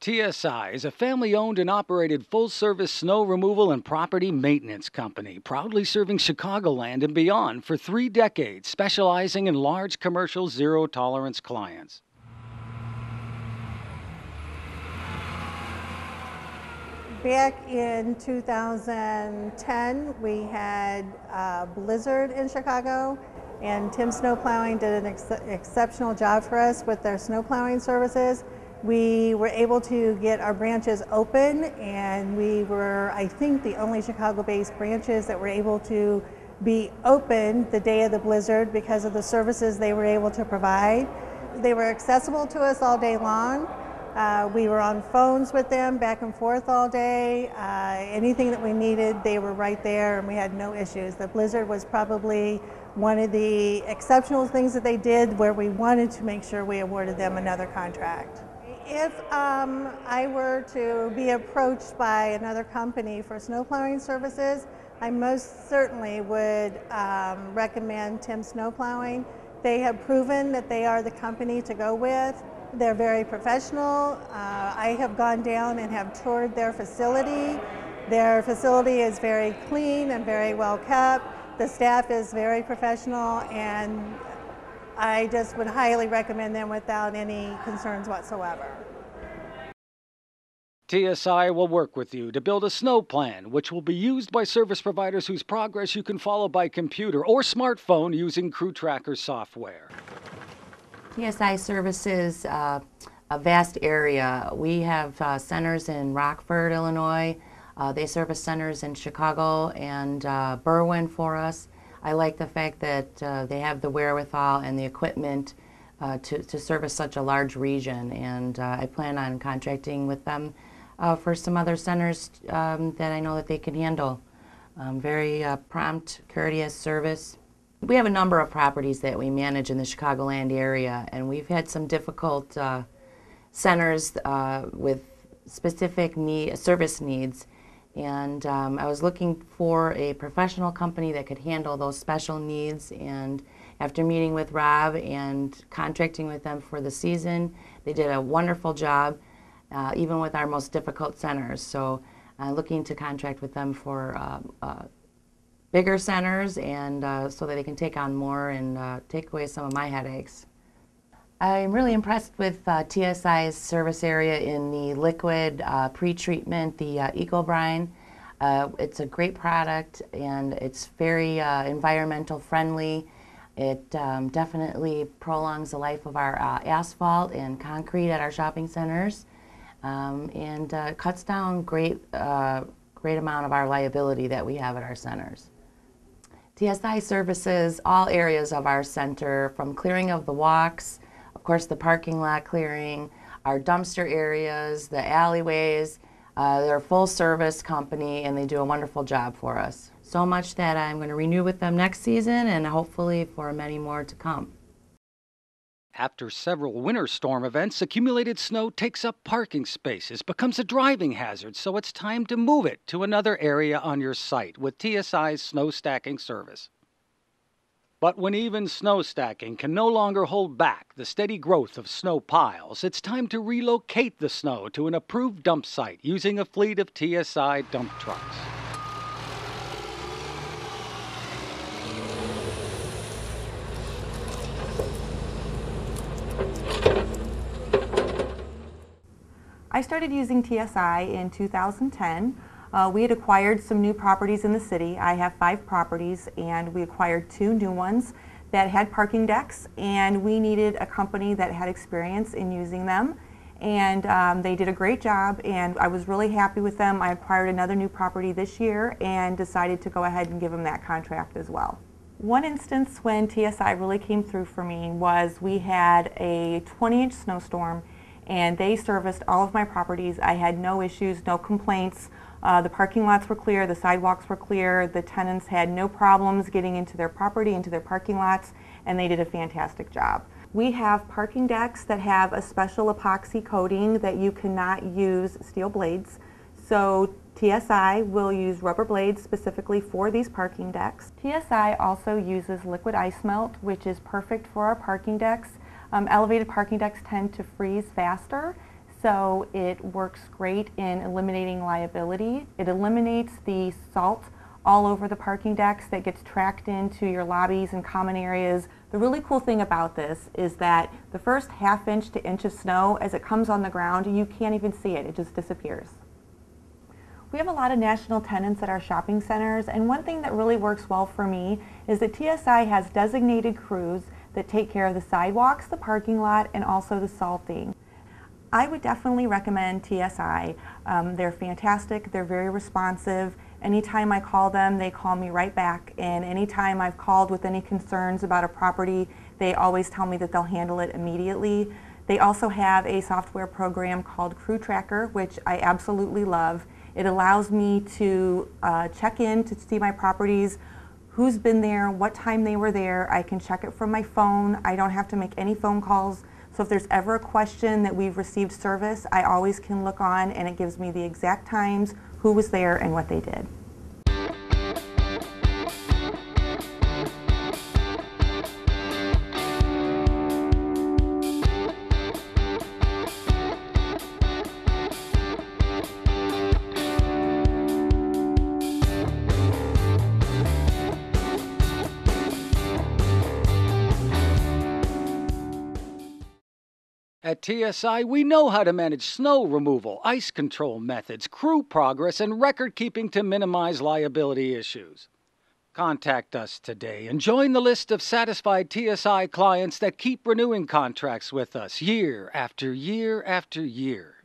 TSI is a family-owned and operated full-service snow removal and property maintenance company, proudly serving Chicagoland and beyond for 3 decades, specializing in large commercial zero-tolerance clients. Back in 2010, we had a blizzard in Chicago, and Tim Snow Plowing did an exceptional job for us with their snow plowing services. We were able to get our branches open, and we were, I think, the only Chicago-based branches that were able to be open the day of the blizzard because of the services they were able to provide. They were accessible to us all day long. We were on phones with them back and forth all day. Anything that we needed, they were right there, and we had no issues. The blizzard was probably one of the exceptional things that they did where we wanted to make sure we awarded them another contract. If I were to be approached by another company for snow plowing services, I most certainly would recommend Tim Snow Plowing. They have proven that they are the company to go with. They're very professional. I have gone down and have toured their facility. Their facility is very clean and very well kept. The staff is very professional, and I just would highly recommend them without any concerns whatsoever. TSI will work with you to build a snow plan, which will be used by service providers whose progress you can follow by computer or smartphone using Crew Tracker software. TSI services a vast area. We have centers in Rockford, Illinois. They service centers in Chicago and Berwyn for us. I like the fact that they have the wherewithal and the equipment to service such a large region, and I plan on contracting with them for some other centers that I know that they can handle. Very prompt, courteous service. We have a number of properties that we manage in the Chicagoland area, and we've had some difficult centers with specific service needs. And I was looking for a professional company that could handle those special needs, and after meeting with Rob and contracting with them for the season, they did a wonderful job, even with our most difficult centers. So looking to contract with them for bigger centers, and so that they can take on more and take away some of my headaches. I'm really impressed with TSI's service area in the liquid pre-treatment, the Eco-Brine. It's a great product, and it's very environmental friendly. It definitely prolongs the life of our asphalt and concrete at our shopping centers, and cuts down great amount of our liability that we have at our centers. TSI services all areas of our center, from clearing of the walks, of course the parking lot clearing, our dumpster areas, the alleyways. They're a full service company, and they do a wonderful job for us. So much that I'm going to renew with them next season, and hopefully for many more to come. After several winter storm events, accumulated snow takes up parking spaces, becomes a driving hazard, so it's time to move it to another area on your site with TSI's snow stacking service. But when even snow stacking can no longer hold back the steady growth of snow piles, it's time to relocate the snow to an approved dump site using a fleet of TSI dump trucks. I started using TSI in 2010. We had acquired some new properties in the city. I have 5 properties, and we acquired 2 new ones that had parking decks, and we needed a company that had experience in using them, and they did a great job, and I was really happy with them. I acquired another new property this year and decided to go ahead and give them that contract as well. One instance when TSI really came through for me was we had a 20-inch snowstorm, and they serviced all of my properties. I had no issues, no complaints. The parking lots were clear, the sidewalks were clear, the tenants had no problems getting into their property, into their parking lots, and they did a fantastic job. We have parking decks that have a special epoxy coating that you cannot use steel blades. So TSI will use rubber blades specifically for these parking decks. TSI also uses liquid ice melt, which is perfect for our parking decks. Elevated parking decks tend to freeze faster, So it works great in eliminating liability. It eliminates the salt all over the parking decks that gets tracked into your lobbies and common areas. The really cool thing about this is that the first ½ inch to inch of snow, as it comes on the ground, you can't even see it. It just disappears. We have a lot of national tenants at our shopping centers, and one thing that really works well for me is that TSI has designated crews that take care of the sidewalks, the parking lot, and also the salting. I would definitely recommend TSI. They're fantastic, they're very responsive. Anytime I call them, they call me right back, and anytime I've called with any concerns about a property, they always tell me that they'll handle it immediately. They also have a software program called Crew Tracker, which I absolutely love. It allows me to check in to see my properties, who's been there, what time they were there. I can check it from my phone. I don't have to make any phone calls. So if there's ever a question that we've received service, I always can look on and it gives me the exact times, who was there, and what they did. At TSI, we know how to manage snow removal, ice control methods, crew progress, and record keeping to minimize liability issues. Contact us today and join the list of satisfied TSI clients that keep renewing contracts with us year after year after year.